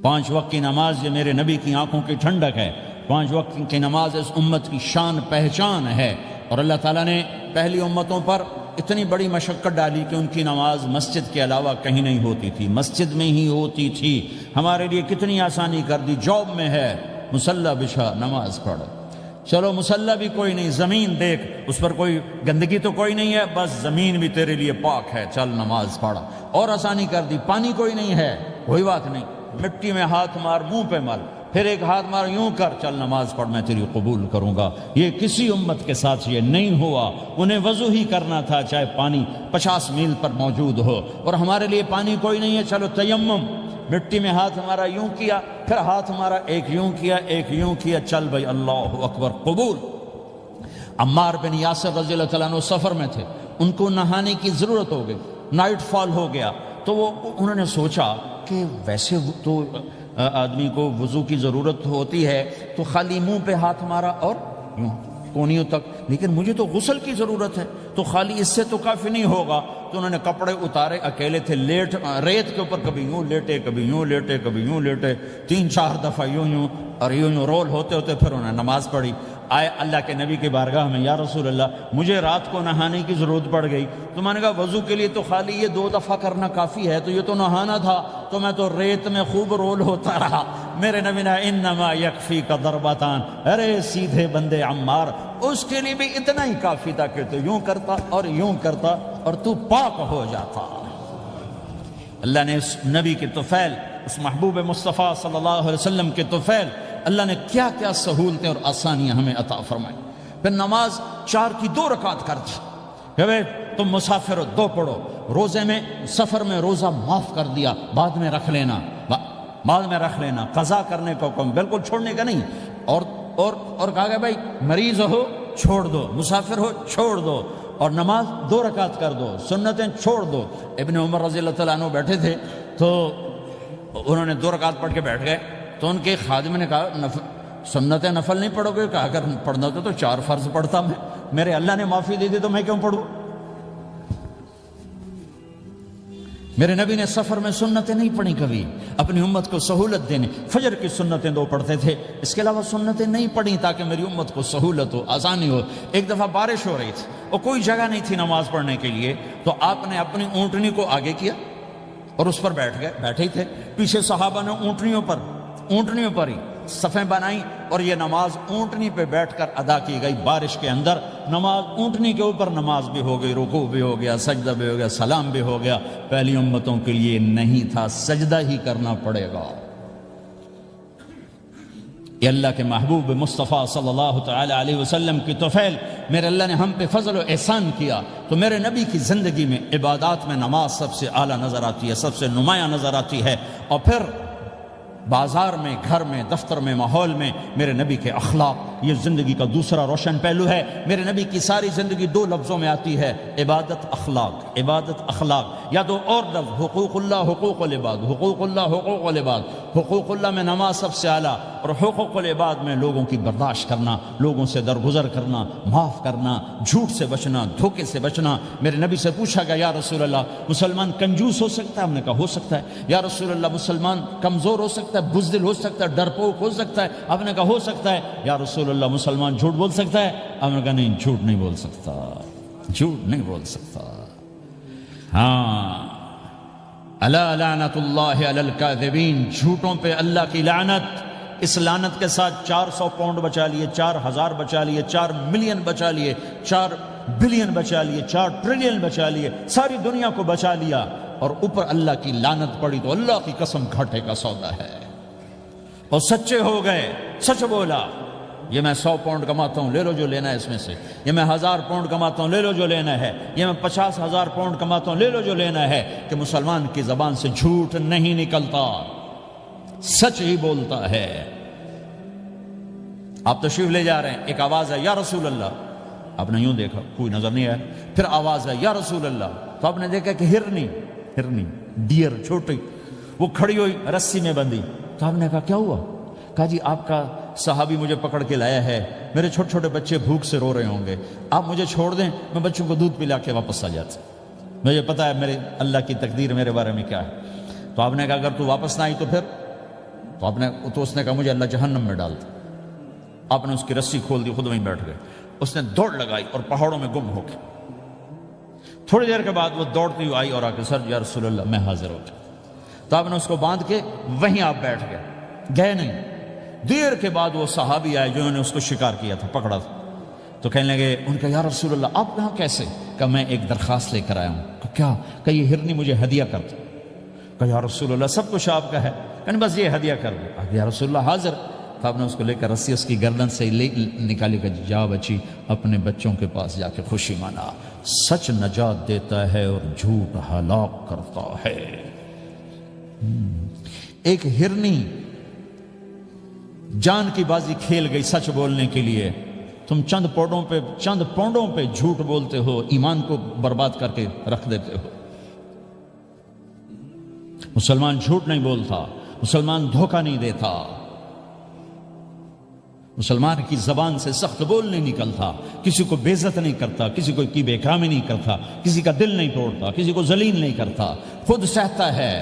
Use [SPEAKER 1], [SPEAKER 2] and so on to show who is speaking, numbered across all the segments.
[SPEAKER 1] 5 وقت کی نماز یہ میرے نبی کی آنکھوں کی ٹھنڈک ہے، 5 وقت کی نماز اس امت کی شان پہچان ہے۔ اور اللہ تعالیٰ نے پہلی امتوں پر اتنی بڑی مشقت ڈالی کہ ان کی نماز مسجد کے علاوہ کہیں نہیں ہوتی تھی، مسجد میں ہی ہوتی تھی۔ ہمارے لیے کتنی آسانی کر دی، جاب میں ہے مصلی بچھا نماز پڑھ، چلو مصلی بھی کوئی نہیں، زمین دیکھ اس پر کوئی گندگی تو کوئی نہیں ہے، بس زمین بھی تیرے لیے پاک ہے، چل نماز پڑھ۔ اور آسانی کر دی، پانی کوئی نہیں ہے، کوئی بات نہیں، مٹی میں ہاتھ مار، منہ پہ مل، پھر ایک ہاتھ مار، یوں کر، چل نماز پڑھ، میں تیری قبول کروں گا۔ یہ کسی امت کے ساتھ یہ نہیں ہوا، انہیں وضو ہی کرنا تھا چاہے پانی 50 میل پر موجود ہو۔ اور ہمارے لیے پانی کوئی نہیں ہے، چلو تیمم، مٹی میں ہاتھ ہمارا یوں کیا، پھر ہاتھ ہمارا ایک یوں کیا، ایک یوں کیا، چل بھائی اللہ اکبر قبول۔ عمار بن یاسر رضی اللہ تعالیٰ عنہ سفر میں تھے، ان کو نہانے کی ضرورت ہو گئی، نائٹ فال ہو گیا، تو انہوں نے سوچا کہ ویسے تو آدمی کو وضو کی ضرورت ہوتی ہے تو خالی منہ پہ ہاتھ مارا اور یوں کونیوں تک، لیکن مجھے تو غسل کی ضرورت ہے، تو خالی اس سے تو کافی نہیں ہوگا۔ تو انہوں نے کپڑے اتارے، اکیلے تھے، ریت کے اوپر کبھی یوں لیٹے، کبھی یوں لیٹے، کبھی یوں لیٹے، 3-4 دفعہ یوں یوں اور یوں رول ہوتے ہوتے پھر انہوں نے نماز پڑھی۔ آئے اللہ کے نبی کی بارگاہ میں، یا رسول اللہ مجھے رات کو نہانے کی ضرورت پڑ گئی، تو میں نے کہا وضو کے لیے تو خالی یہ 2 دفعہ کرنا کافی ہے، تو یہ تو نہانا تھا، تو میں تو ریت میں خوب رول ہوتا رہا۔ میرے نبی نے انما یکفیک ضربتان، ارے سیدھے بندے عمار، اس کے لیے بھی اتنا ہی کافی تھا کہ تو یوں کرتا اور یوں کرتا اور تو پاک ہو جاتا۔ اللہ نے اس نبی کے طفیل، اس محبوب مصطفیٰ صلی اللہ علیہ وسلم کے طفیل، اللہ نے کیا کیا سہولتیں اور آسانیاں ہمیں عطا فرمائیں۔ پھر نماز 4 کی 2 رکعت کر دی کہ بھئی تم مسافر ہو 2 پڑھو، روزے میں سفر میں روزہ معاف کر دیا، بعد میں رکھ لینا، بعد میں رکھ لینا، قضا کرنے کا حکم، بالکل چھوڑنے کا نہیں۔ اور کہا کہ بھائی مریض ہو چھوڑ دو، مسافر ہو چھوڑ دو، اور نماز 2 رکعت کر دو، سنتیں چھوڑ دو۔ ابن عمر رضی اللہ تعالیٰ عنہ بیٹھے تھے تو انہوں نے 2 رکعت پڑھ کے بیٹھ گئے، تو ان کے خادم نے کہا سنتیں نفل نہیں پڑھو گے؟ کہا اگر پڑھنا تو 4 فرض پڑھتا میں، میرے اللہ نے معافی دے دی تو میں کیوں پڑھوں؟ میرے نبی نے سفر میں سنتیں نہیں پڑھی کبھی، اپنی امت کو سہولت دینے، فجر کی سنتیں 2 پڑھتے تھے، اس کے علاوہ سنتیں نہیں پڑھی تاکہ میری امت کو سہولت ہو، آسانی ہو۔ ایک دفعہ بارش ہو رہی تھی اور کوئی جگہ نہیں تھی نماز پڑھنے کے لیے، تو آپ نے اپنی اونٹنی کو آگے کیا اور اس پر بیٹھ گئے، بیٹھے ہی تھے، پیچھے صحابہ نے اونٹنیوں پر ہی صفیں بنائیں، اور یہ نماز اونٹنی پہ بیٹھ کر ادا کی گئی بارش کے اندر۔ نماز اونٹنی کے اوپر نماز بھی ہو گئی، رکوع بھی ہو گیا، سجدہ بھی ہو گیا، سلام بھی ہو گیا۔ پہلی امتوں کے لیے نہیں تھا، سجدہ ہی کرنا پڑے گا۔ یہ اللہ کے محبوب مصطفیٰ صلی اللہ تعالی علیہ وسلم کی طفیل، میرے اللہ نے ہم پہ فضل و احسان کیا، تو میرے نبی کی زندگی میں عبادات میں نماز سب سے اعلیٰ نظر آتی ہے، سب سے نمایاں نظر آتی ہے۔ اور پھر بازار میں، گھر میں، دفتر میں، ماحول میں میرے نبی کے اخلاق، یہ زندگی کا دوسرا روشن پہلو ہے۔ میرے نبی کی ساری زندگی 2 لفظوں میں آتی ہے، عبادت اخلاق، عبادت اخلاق، یا 2 اور لفظ، حقوق اللہ حقوق العباد، حقوق اللہ حقوق العباد۔ حقوق اللہ میں نماز سب سے اعلیٰ، اور حقوق العباد میں لوگوں کی برداشت کرنا، لوگوں سے درگزر کرنا، معاف کرنا، جھوٹ سے بچنا، دھوکے سے بچنا۔ میرے نبی سے پوچھا گیا یا رسول اللہ مسلمان کنجوس ہو سکتا ہے؟ ہم نے کہا ہو سکتا ہے۔ یا رسول اللہ مسلمان کمزور ہو سکتا ہے، بزدل ہو سکتا ہے، ڈرپوک ہو سکتا ہے؟ آپ نے کہا ہو سکتا ہے۔ یا رسول اللہ مسلمان جھوٹ بول سکتا ہے؟ آپ نے کہا نہیں، جھوٹ نہیں بول سکتا، جھوٹ نہیں بول سکتا۔ ہاں، الا لعنت اللہ علی الکاذبین، جھوٹوں پہ اللہ کی لعنت۔ اس لعنت کے ساتھ 400 پاؤنڈ بچا لیے، 4000 بچا لیے، 4 ملین بچا لیے، 4 بلین بچا لیے، 4 ٹریلین بچا لیے، ساری دنیا کو بچا لیا، اور اوپر اللہ کی لعنت پڑی تو اللہ کی قسم گھاٹے کا سودا ہے۔ اور سچے ہو گئے، سچ بولا، یہ میں 100 پاؤنڈ کماتا ہوں، لے لو جو لینا ہے اس میں سے، یہ میں 1000 پاؤنڈ کماتا ہوں، لے لو جو لینا ہے، یہ میں 50,000 پاؤنڈ کماتا ہوں، لے لو جو لینا ہے، کہ مسلمان کی زبان سے جھوٹ نہیں نکلتا، سچ ہی بولتا ہے۔ آپ تشریف لے جا رہے ہیں، ایک آواز ہے یا رسول اللہ، آپ نے یوں دیکھا، کوئی نظر نہیں آیا، پھر آواز ہے یا رسول اللہ، تو آپ نے دیکھا کہ ہرنی ڈیئر چھوٹی وہ کھڑی ہوئی، رسی میں بندھی، تو آپ نے کہا کیا ہوا؟ کہا جی آپ کا صحابی مجھے پکڑ کے لایا ہے، میرے چھوٹے چھوٹے بچے بھوک سے رو رہے ہوں گے، آپ مجھے چھوڑ دیں، میں بچوں کو دودھ پلا کے واپس آ جاتا، مجھے پتا ہے میرے اللہ کی تقدیر میرے بارے میں کیا ہے۔ تو آپ نے کہا اگر تو واپس نہ آئی تو پھر تو اس نے کہا مجھے اللہ جہنم میں ڈال دے. آپ نے اس کی رسی کھول دی, خود وہیں بیٹھ گئے. اس نے دوڑ لگائی اور پہاڑوں میں گم ہو گیا. تھوڑی دیر کے بعد وہ دوڑتی ہوئی آئی اور آ کے سر یا رسول اللہ میں حاضر ہو گیا. تو آپ نے اس کو باندھ کے وہیں آپ بیٹھ گئے نہیں. دیر کے بعد وہ صحابی آئے جنہوں نے اس کو شکار کیا تھا, پکڑا تھا. تو کہنے لگے, ان کا یا رسول اللہ آپ یہاں کیسے؟ کہ میں ایک درخواست لے کر آیا ہوں. کہ کیا؟ کہ یہ ہرنی مجھے ہدیہ کر دو. کہ یا رسول اللہ سب کچھ آپ کا ہے, یعنی بس یہ ہدیہ کر دو. یا رسول اللہ حاضر. تو آپ نے اس کو لے کر رسی اس کی گردن سے نکالی کہ جا بچی اپنے بچوں کے پاس جا کے خوشی منا. سچ نجات دیتا ہے اور جھوٹ ہلاک کرتا ہے. ایک ہرنی جان کی بازی کھیل گئی سچ بولنے کے لیے. تم چند پونڈوں پہ جھوٹ بولتے ہو, ایمان کو برباد کر کے رکھ دیتے ہو. مسلمان جھوٹ نہیں بولتا, مسلمان دھوکہ نہیں دیتا, مسلمان کی زبان سے سخت بول نہیں نکلتا, کسی کو بے عزت نہیں کرتا, کسی کو کی بے اکرامی نہیں کرتا, کسی کا دل نہیں توڑتا, کسی کو ذلیل نہیں کرتا, خود سہتا ہے,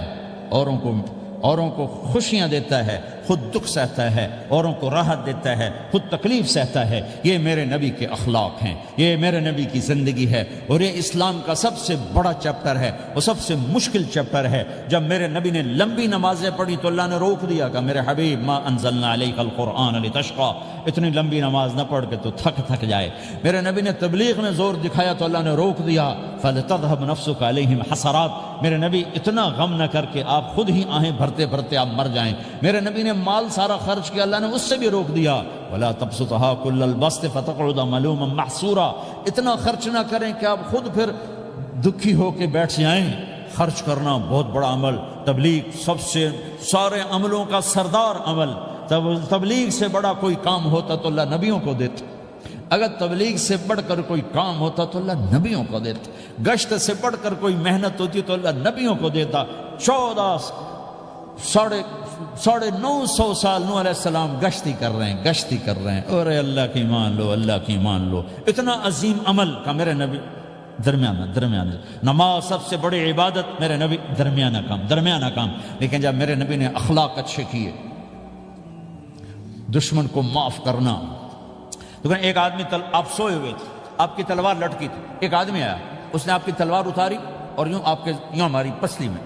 [SPEAKER 1] اوروں کو خوشیاں دیتا ہے, خود دکھ سہتا ہے, اوروں کو راحت دیتا ہے, خود تکلیف سہتا ہے. یہ میرے نبی کے اخلاق ہیں, یہ میرے نبی کی زندگی ہے, اور یہ اسلام کا سب سے بڑا چیپٹر ہے, وہ سب سے مشکل چیپٹر ہے. جب میرے نبی نے لمبی نمازیں پڑھی تو اللہ نے روک دیا کہ میرے حبیب ما انزلنا علیک القرآن لتشقى, اتنی لمبی نماز نہ پڑھ کے تو تھک جائے. میرے نبی نے تبلیغ میں زور دکھایا تو اللہ نے روک دیا, فلتذهب نفسك علیہم حسرات. میرے نبی اتنا غم نہ کر کے آپ خود ہی آہیں بھرتے بھرتے آپ مر جائیں. میرے نبی نے مال سارا خرچ کیا, اللہ نے اس سے بھی روک دیا. ولا تبسطها كل البسط فتقعد ملوما محسورا. اتنا خرچ نہ کریں کہ آپ خود پھر دکھی ہو کے بیٹھ جائیں. خرچ کرنا بہت بڑا عمل, تبلیغ سب سے سارے عملوں کا سردار عمل. تبلیغ سے بڑا کوئی کام ہوتا تو اللہ نبیوں کو دیتا. اگر تبلیغ سے بڑھ کر کوئی کام ہوتا تو اللہ نبیوں کو دیتا. گشت سے بڑھ کر کوئی محنت ہوتی تو اللہ نبیوں کو دیتا. 950 سال نوح علیہ السلام گشتی کر رہے ہیں. اور اللہ کی مان لو. اتنا عظیم عمل کا میرے نبی درمیانہ نماز سب سے بڑی عبادت, میرے نبی درمیانہ کام. لیکن جب میرے نبی نے اخلاق اچھے کیے, دشمن کو معاف کرنا. تو ایک آدمی آپ سوئے ہوئے تھے, آپ کی تلوار لٹکی تھی, ایک آدمی آیا, اس نے آپ کی تلوار اتاری اور یوں ہماری پسلی میں.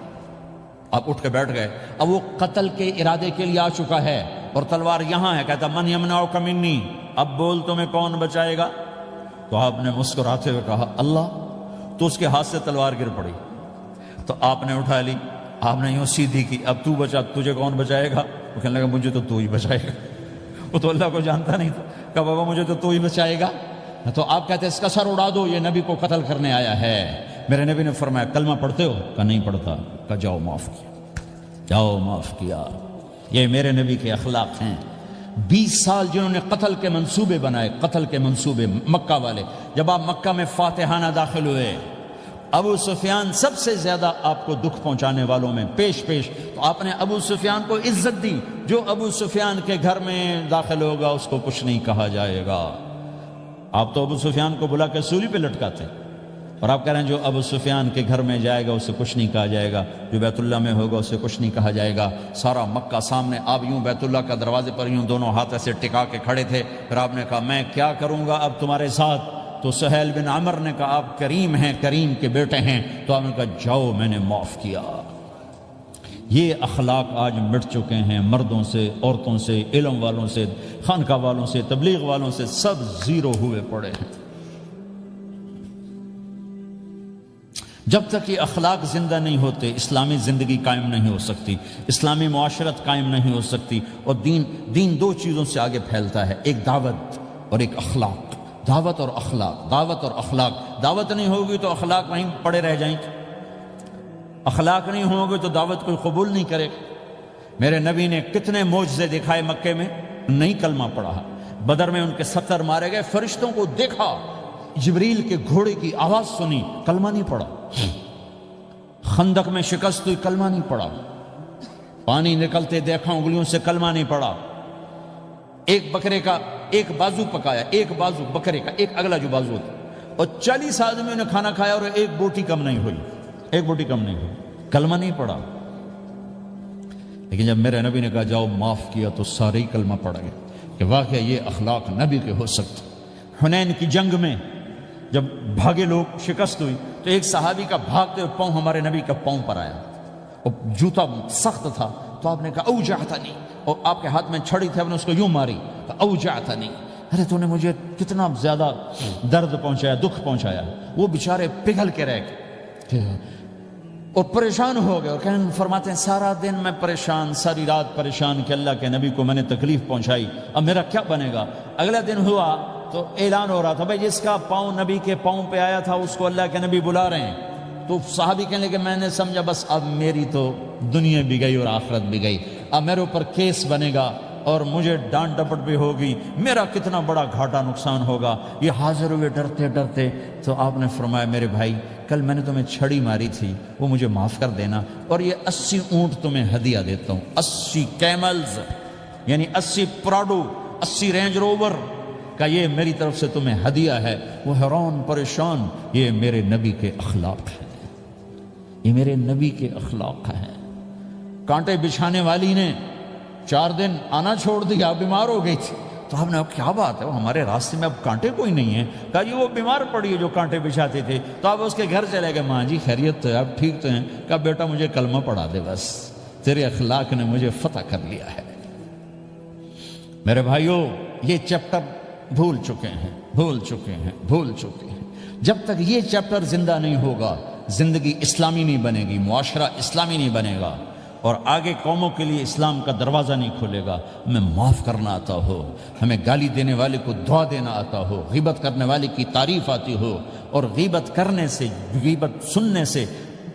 [SPEAKER 1] آپ اٹھ کے بیٹھ گئے. اب وہ قتل کے ارادے کے لیے آ چکا ہے اور تلوار یہاں ہے. کہتا من یمنعک منی, اب بول تمہیں کون بچائے گا؟ تو آپ نے مسکراتے ہوئے کہا اللہ. تو اس کے ہاتھ سے تلوار گر پڑی. تو آپ نے اٹھا لی, آپ نے یوں سیدھی کی, اب تو بچا, تجھے کون بچائے گا؟ وہ کہنے لگا مجھے تو ہی بچائے گا. وہ تو اللہ کو جانتا نہیں تھا. کہا بابا مجھے تو ہی بچائے گا. تو آپ کہتے ہیں اس کا سر اڑا دو, یہ نبی کو قتل کرنے آیا ہے. میرے نبی نے فرمایا کلمہ پڑھتے ہو؟ کہا نہیں پڑھتا. کہا جاؤ معاف کیا. یہ میرے نبی کے اخلاق ہیں. 20 سال جنہوں نے قتل کے منصوبے بنائے, مکہ والے. جب آپ مکہ میں فاتحانہ داخل ہوئے, ابو سفیان سب سے زیادہ آپ کو دکھ پہنچانے والوں میں پیش. تو آپ نے ابو سفیان کو عزت دی. جو ابو سفیان کے گھر میں داخل ہوگا اس کو کچھ نہیں کہا جائے گا. آپ تو ابو سفیان کو بلا کے سولی پہ لٹکاتے, اور آپ کہہ رہے ہیں جو ابو سفیان کے گھر میں جائے گا اسے کچھ نہیں کہا جائے گا, جو بیت اللہ میں ہوگا اسے کچھ نہیں کہا جائے گا. سارا مکہ سامنے, آپ یوں بیت اللہ کا دروازے پر یوں دونوں ہاتھ ایسے ٹکا کے کھڑے تھے. پھر آپ نے کہا میں کیا کروں گا اب تمہارے ساتھ؟ تو سہیل بن عمر نے کہا آپ کریم ہیں, کریم کے بیٹے ہیں. تو آپ نے کہا جاؤ میں نے معاف کیا. یہ اخلاق آج مٹ چکے ہیں. مردوں سے, عورتوں سے, علم والوں سے, خانقاہ والوں سے, تبلیغ والوں سے, سب زیرو ہوئے پڑے ہیں. جب تک یہ اخلاق زندہ نہیں ہوتے اسلامی زندگی قائم نہیں ہو سکتی, اسلامی معاشرت قائم نہیں ہو سکتی. اور دین 2 چیزوں سے آگے پھیلتا ہے, ایک دعوت اور ایک اخلاق. دعوت اور اخلاق. دعوت نہیں ہوگی تو اخلاق وہیں پڑے رہ جائیں گے. اخلاق نہیں ہوگے تو دعوت کوئی قبول نہیں کرے گا. میرے نبی نے کتنے معجزے دکھائے مکے میں, نہیں کلمہ پڑھا. بدر میں ان کے 70 مارے گئے, فرشتوں کو دیکھا, جبریل کے گھوڑے کی آواز سنی, کلمہ نہیں پڑھا. خندق میں شکست ہوئی, کلمہ نہیں پڑھا. پانی نکلتے دیکھا, انگلیوں سے کلمہ نہیں پڑھا. ایک بکرے کا ایک بازو پکایا, ایک بازو بکرے کا, ایک اگلا جو بازو تھا, اور 40 آدمیوں نے کھانا کھایا اور ایک بوٹی کم نہیں ہوئی. کلمہ نہیں پڑھا. لیکن جب میرے نبی نے کہا جاؤ معاف کیا تو سارے ہی کلمہ پڑ گئے کہ واقعہ یہ اخلاق نبی کے ہو سکتے۔ حنین کی جنگ میں جب بھاگے لوگ، شکست ہوئی، تو ایک صحابی کا بھاگتے ہوئے پاؤں ہمارے نبی کا پاؤں پر آیا، اور جوتا سخت تھا، تو آپ نے کہا اوجعتنی، اور آپ کے ہاتھ میں چھڑی تھی، آپ نے اس کو یوں ماری، اوجعتنی، ارے تو نے مجھے کتنا زیادہ درد پہنچایا، دکھ پہنچایا۔ وہ بیچارے پگھل کے رہ گئے اور پریشان ہو گئے، اور فرماتے ہیں سارا دن میں پریشان، ساری رات پریشان کہ اللہ کے نبی کو میں نے تکلیف پہنچائی، اب میرا کیا بنے گا۔ اگلا دن ہوا تو اعلان ہو رہا تھا بھائی جس کا پاؤں نبی کے پاؤں پہ آیا تھا اس کو اللہ کے نبی بلا رہے ہیں۔ تو صحابی کہنے لگے میں نے سمجھا بس اب میری تو دنیا بھی گئی اور آخرت بھی گئی، اب میرے اوپر کیس بنے گا اور مجھے ڈانٹ ڈپٹ بھی ہوگی، میرا کتنا بڑا گھاٹا نقصان ہوگا۔ یہ حاضر ہوئے ڈرتے ڈرتے، تو آپ نے فرمایا میرے بھائی کل میں نے تمہیں چھڑی ماری تھی، وہ مجھے معاف کر دینا، اور یہ 80 اونٹ تمہیں ہدیہ دیتا ہوں، 80 کیملز یعنی 80 پراڈو، 80 رینج روور کا یہ میری طرف سے تمہیں ہدیہ ہے۔ وہ حیران پریشان، یہ میرے نبی کے اخلاق ہیں، یہ میرے نبی کے اخلاق ہیں۔ کانٹے بچھانے والی نے 4 دن آنا چھوڑ دیا، بیمار ہو گئی تھی، تو آپ نے اب کیا بات ہے، وہ ہمارے راستے میں اب کانٹے کوئی نہیں ہیں، کہا جی وہ بیمار پڑی ہے جو کانٹے بچھاتے تھے، تو آپ اس کے گھر چلے گئے، ماں جی خیریت تو ہے، اب ٹھیک تو ہیں، کہا بیٹا مجھے کلمہ پڑھا دے، بس تیرے اخلاق نے مجھے فتح کر لیا ہے۔ میرے بھائیوں یہ چیپٹر بھول چکے ہیں، بھول چکے ہیں، بھول چکے ہیں۔ جب تک یہ چیپٹر زندہ نہیں ہوگا زندگی اسلامی نہیں بنے گی، معاشرہ اسلامی نہیں بنے گا، اور آگے قوموں کے لیے اسلام کا دروازہ نہیں کھلے گا۔ ہمیں معاف کرنا آتا ہو، ہمیں گالی دینے والے کو دعا دینا آتا ہو، غیبت کرنے والے کی تعریف آتی ہو، اور غیبت کرنے سے، غیبت سننے سے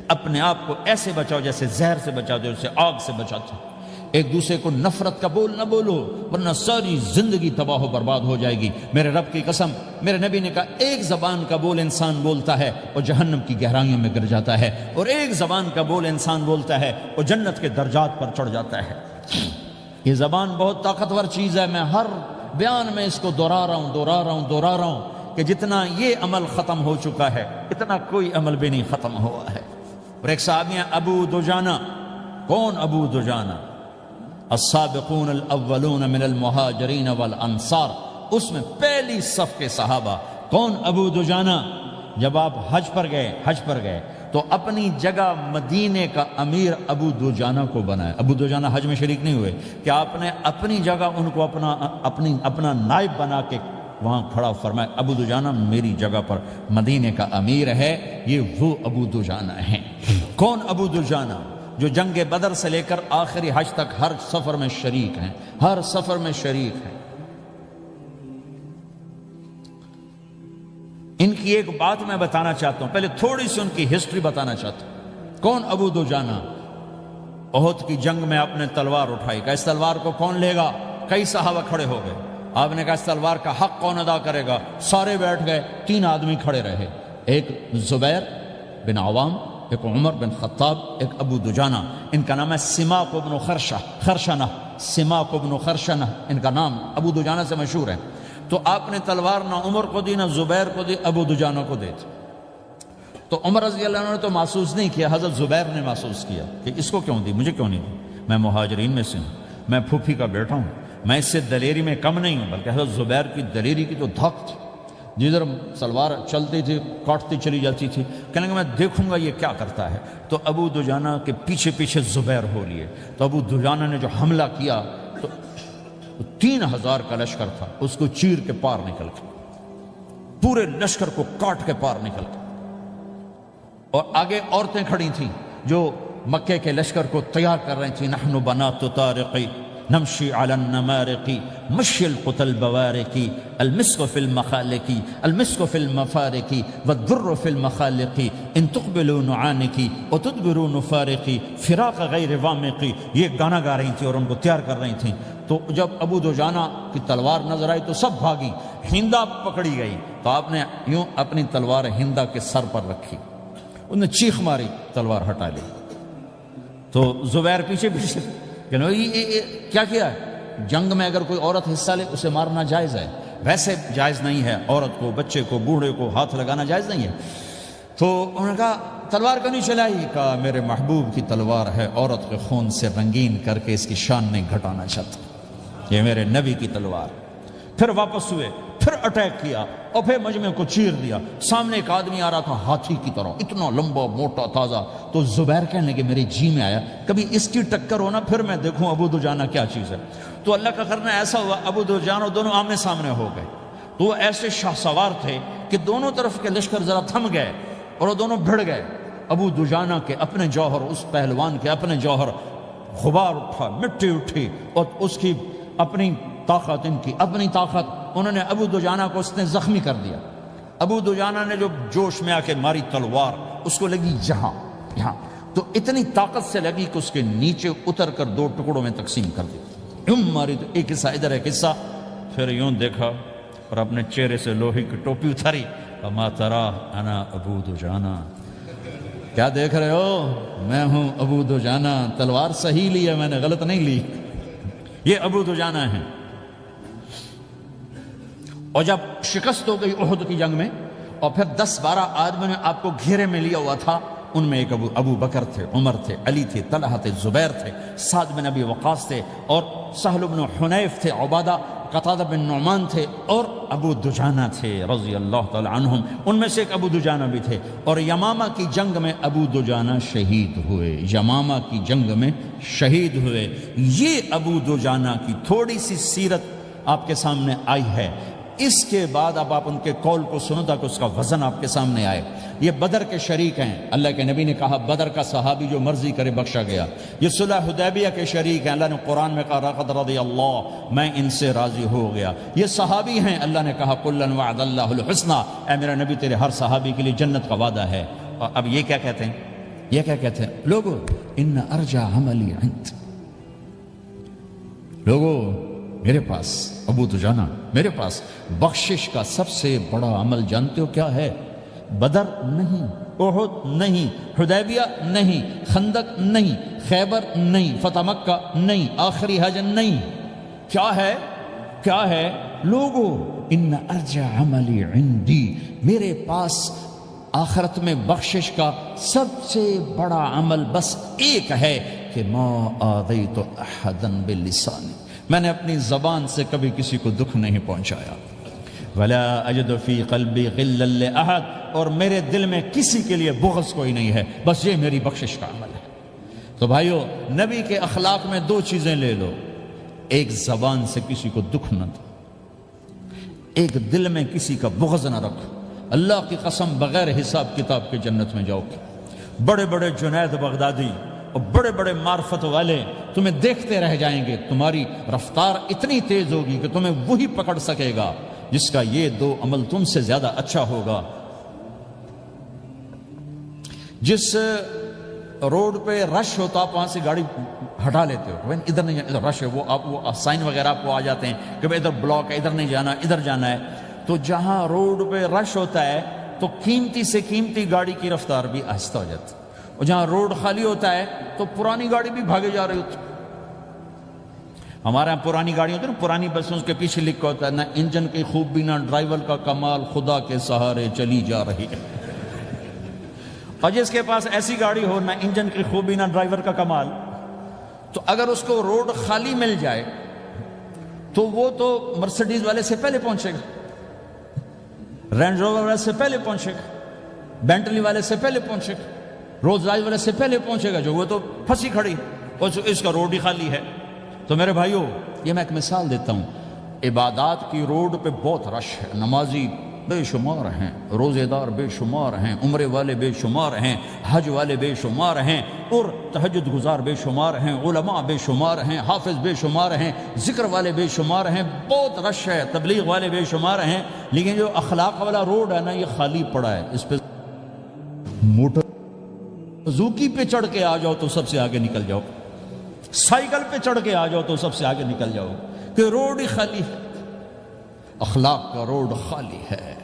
[SPEAKER 1] اپنے آپ کو ایسے بچاؤ جیسے زہر سے بچاتے ہو، جیسے آگ سے بچاتے ہو۔ ایک دوسرے کو نفرت کا بول نہ بولو ورنہ ساری زندگی تباہ و برباد ہو جائے گی۔ میرے رب کی قسم، میرے نبی نے کہا ایک زبان کا بول انسان بولتا ہے اور جہنم کی گہرائیوں میں گر جاتا ہے، اور ایک زبان کا بول انسان بولتا ہے اور جنت کے درجات پر چڑھ جاتا ہے۔ یہ زبان بہت طاقتور چیز ہے، میں ہر بیان میں اس کو دہرا رہا ہوں کہ جتنا یہ عمل ختم ہو چکا ہے اتنا کوئی عمل بھی نہیں ختم ہوا ہے۔ اور ایک صحابی ہیں ابو دجانہ۔ کون ابو دجانہ؟ السابقون الاولون من المہاجرین والانصار، اس میں پہلی صف کے صحابہ۔ کون ابو دجانہ؟ جب آپ حج پر گئے تو اپنی جگہ مدینے کا امیر ابو دجانہ کو بنایا۔ ابو دجانہ حج میں شریک نہیں ہوئے کہ آپ نے اپنی جگہ ان کو اپنا نائب بنا کے وہاں کھڑا فرمایا ابو دجانہ میری جگہ پر مدینے کا امیر ہے، یہ وہ ابو دجانہ ہیں۔ کون ابو دجانہ؟ جو جنگ بدر سے لے کر آخری حج تک ہر سفر میں شریک ہیں، ہر سفر میں شریک ہیں۔ ان کی ایک بات میں بتانا چاہتا ہوں، پہلے تھوڑی سی ان کی ہسٹری بتانا چاہتا ہوں۔ کون ابو دجانہ؟ احد کی جنگ میں آپ نے تلوار اٹھائی، کہ اس تلوار کو کون لے گا؟ کئی صحابہ کھڑے ہو گئے، آپ نے کہا اس تلوار کا حق کون ادا کرے گا؟ سارے بیٹھ گئے، 3 آدمی کھڑے رہے، ایک زبیر بن عوام، ایک عمر بن خطاب، ایک ابو دجانہ۔ ان کا نام ہے سماک بن خرشنہ، سماک بن خرشنہ ان کا نام، ابو دجانہ سے مشہور ہے۔ تو آپ نے تلوار نہ عمر کو دی، نہ زبیر کو دی، ابو دجانہ کو دی تھی۔ تو عمر رضی اللہ عنہ نے تو محسوس نہیں کیا، حضرت زبیر نے محسوس کیا کہ اس کو کیوں دی، مجھے کیوں نہیں دی، میں مہاجرین میں سے ہوں، میں پھوپھی کا بیٹا ہوں، میں اس سے دلیری میں کم نہیں ہوں۔ بلکہ حضرت زبیر کی دلیری کی تو دھک تھی، جدھر سلوار چلتی تھی کاٹتی چلی جاتی تھی، کہنے لگا میں دیکھوں گا یہ کیا کرتا ہے۔ تو ابو دجانہ کے پیچھے پیچھے زبیر ہو لیے، تو ابو دجانہ نے جو حملہ کیا تو 3000 کا لشکر تھا، اس کو چیر کے پار نکل کے، پورے لشکر کو کاٹ کے پار نکل کے، اور آگے عورتیں کھڑی تھیں جو مکے کے لشکر کو تیار کر رہی تھیں۔ نحن بنات طارقی نمشی علی النمارقی مشی القتل بوارقی المسک فی المخالقی المسک فی المفارقی والدر فی المخالقی ان تقبلوا نعانقی وتدبروا نفارقی فراق غیر وامقی، یہ گانا گا رہی تھیں اور ان کو تیار کر رہی تھیں۔ تو جب ابو دجانہ کی تلوار نظر آئی تو سب بھاگی، ہندا پکڑی گئی، تو آپ نے یوں اپنی تلوار ہندا کے سر پر رکھی، انہوں نے چیخ ماری، تلوار ہٹا لی۔ تو زبیر پیچھے پیچھے کہ کیا کیا ہے؟ جنگ میں اگر کوئی عورت حصہ لے اسے مارنا جائز ہے، ویسے جائز نہیں ہے، عورت کو، بچے کو، بوڑھے کو ہاتھ لگانا جائز نہیں ہے۔ تو انہوں نے کہا تلوار کیوں نہیں چلائی؟ کہا میرے محبوب کی تلوار ہے، عورت کے خون سے رنگین کر کے اس کی شان نہیں گھٹانا چاہتا، یہ میرے نبی کی تلوار۔ پھر واپس ہوئے، پھر اٹیک کیا اور پھر مجمع کو چیر دیا۔ سامنے ایک آدمی آ رہا تھا ہاتھی کی طرح، اتنا لمبا موٹا تازہ، تو زبیر کہنے لگے میرے جی میں آیا کبھی اس کی ٹکر ہونا پھر میں دیکھوں ابو دجانہ کیا چیز ہے۔ تو اللہ کا کرنا ایسا ہوا، ابو دجانہ دونوں آمنے سامنے ہو گئے۔ تو وہ ایسے شاہ سوار تھے کہ دونوں طرف کے لشکر ذرا تھم گئے اور وہ دونوں بھڑ گئے۔ ابو دجانہ کے اپنے جوہر، اس پہلوان کے اپنے جوہر، غبار اٹھا، مٹی اٹھی، اور اس کی اپنی طاقت، ان کی اپنی طاقت، انہوں نے ابو دجانہ کو اس نے زخمی کر دیا۔ ابو دجانہ نے جو جوش میں آ کے ماری تلوار، اس کو لگی یہاں، تو اتنی طاقت سے لگی کہ اس کے نیچے اتر کر دو ٹکڑوں میں تقسیم کر دی۔ یوں ماری تو ایک حصہ ادھر، ایک حصہ، پھر یوں دیکھا اور اپنے چہرے سے لوہے کی ٹوپی اتاری، اما ترا انا ابو دجانہ، کیا دیکھ رہے ہو؟ میں ہوں ابو دجانہ، تلوار صحیح لی ہے میں نے، غلط نہیں لی۔ یہ ابو دجانہ ہیں۔ اور جب شکست ہو گئی احد کی جنگ میں، اور پھر 10-12 آدمیوں نے آپ کو گھیرے میں لیا ہوا تھا، ان میں ایک ابو بکر تھے، عمر تھے، علی تھے، طلحہ تھے، زبیر تھے، سعد بن ابی وقاص تھے، اور سہل بن حنیف تھے، عبادہ قتادہ بن نعمان تھے، اور ابو دجانہ تھے رضی اللہ تعالی عنہم۔ ان میں سے ایک ابو دجانہ بھی تھے، اور یمامہ کی جنگ میں ابو دجانہ شہید ہوئے، یمامہ کی جنگ میں شہید ہوئے۔ یہ ابو دجانہ کی تھوڑی سی سیرت آپ کے سامنے آئی ہے۔ اس کے بعد اب آپ ان کے قول کو سنو تاکہ اس کا وزن آپ کے سامنے آئے۔ یہ بدر کے شریک ہیں، اللہ کے نبی نے کہا بدر کا صحابی جو مرضی کرے بخشا گیا۔ یہ صلح حدیبیہ کے شریک ہیں، اللہ نے قرآن میں کہا لقد رضی اللہ، میں ان سے راضی ہو گیا۔ یہ صحابی ہیں، اللہ نے کہا کلا وعد اللہ الحسنی، اے میرا نبی تیرے ہر صحابی کے لیے جنت کا وعدہ ہے۔ اور اب یہ کیا کہتے ہیں؟ یہ کیا کہتے ہیں لوگو؟ ان ارجع عملی عند، لوگو میرے پاس، ابو دجانہ میرے پاس بخشش کا سب سے بڑا عمل جانتے ہو کیا ہے؟ بدر نہیں، احد نہیں، حدیبیہ نہیں، خندق نہیں، خیبر نہیں، فتح مکہ نہیں، آخری حج نہیں۔ کیا ہے؟ کیا ہے لوگو؟ ان ارجع عملی عندی، میرے پاس آخرت میں بخشش کا سب سے بڑا عمل بس ایک ہے کہ ما آذیت احدا بلسانی، میں نے اپنی زبان سے کبھی کسی کو دکھ نہیں پہنچایا۔ ولا اجد فی قلبی غلا لاحد، اور میرے دل میں کسی کے لیے بغض کوئی نہیں ہے، بس یہ میری بخشش کا عمل ہے۔ تو بھائیو، نبی کے اخلاق میں دو چیزیں لے لو، ایک زبان سے کسی کو دکھ نہ دو، ایک دل میں کسی کا بغض نہ رکھو۔ اللہ کی قسم بغیر حساب کتاب کے جنت میں جاؤ گے۔ بڑے بڑے جنید بغدادی اور بڑے بڑے معرفت والے تمہیں دیکھتے رہ جائیں گے، تمہاری رفتار اتنی تیز ہوگی کہ تمہیں وہی پکڑ سکے گا جس کا یہ دو عمل تم سے زیادہ اچھا ہوگا۔ جس روڈ پہ رش ہوتا آپ وہاں سے گاڑی ہٹا لیتے ہو، ادھر نہیں جانا، ادھر رش ہے، وہ سائن وغیرہ آپ کو آ جاتے ہیں کہ ادھر بلاک ہے، ادھر نہیں جانا، ادھر جانا ہے۔ تو جہاں روڈ پہ رش ہوتا ہے تو قیمتی سے قیمتی گاڑی کی رفتار بھی آہستہ ہو جاتی ہے، اور جہاں روڈ خالی ہوتا ہے تو پرانی گاڑی بھی بھاگے جا رہی ہوتی۔ ہمارے یہاں پرانی گاڑی ہوتی ہے نا، پرانی بسوں کے پیچھے لکھا ہوتا ہے نہ انجن کی خوبی نہ ڈرائیور کا کمال، خدا کے سہارے چلی جا رہی ہے۔ اور جس کے پاس ایسی گاڑی ہو، نہ انجن کی خوبی نہ ڈرائیور کا کمال، تو اگر اس کو روڈ خالی مل جائے تو وہ تو مرسیڈیز والے سے پہلے پہنچے گا، رینج روور والے سے پہلے پہنچے گا، بینٹلی والے سے پہلے پہنچے گا، رولز رائس والے سے پہلے پہنچے گا، جو وہ تو پھنسی کھڑی اور اس کا روڈ ہی خالی ہے۔ تو میرے بھائیو، یہ میں ایک مثال دیتا ہوں، عبادات کی روڈ پہ بہت رش ہے، نمازی بے شمار ہیں، روزے دار بے شمار ہیں، عمرے والے بے شمار ہیں، حج والے بے شمار ہیں، اور تہجد گزار بے شمار ہیں، علماء بے شمار ہیں، حافظ بے شمار ہیں، ذکر والے بے شمار ہیں، بہت رش ہے، تبلیغ والے بے شمار ہیں، لیکن جو اخلاق والا روڈ ہے نا، یہ خالی پڑا ہے۔ اس پہ موٹر زوکی پہ چڑھ کے آ جاؤ تو سب سے آگے نکل جاؤ، سائیکل پہ چڑھ کے آ جاؤ تو سب سے آگے نکل جاؤ، کہ روڈ ہی خالی ہے، اخلاق کا روڈ خالی ہے۔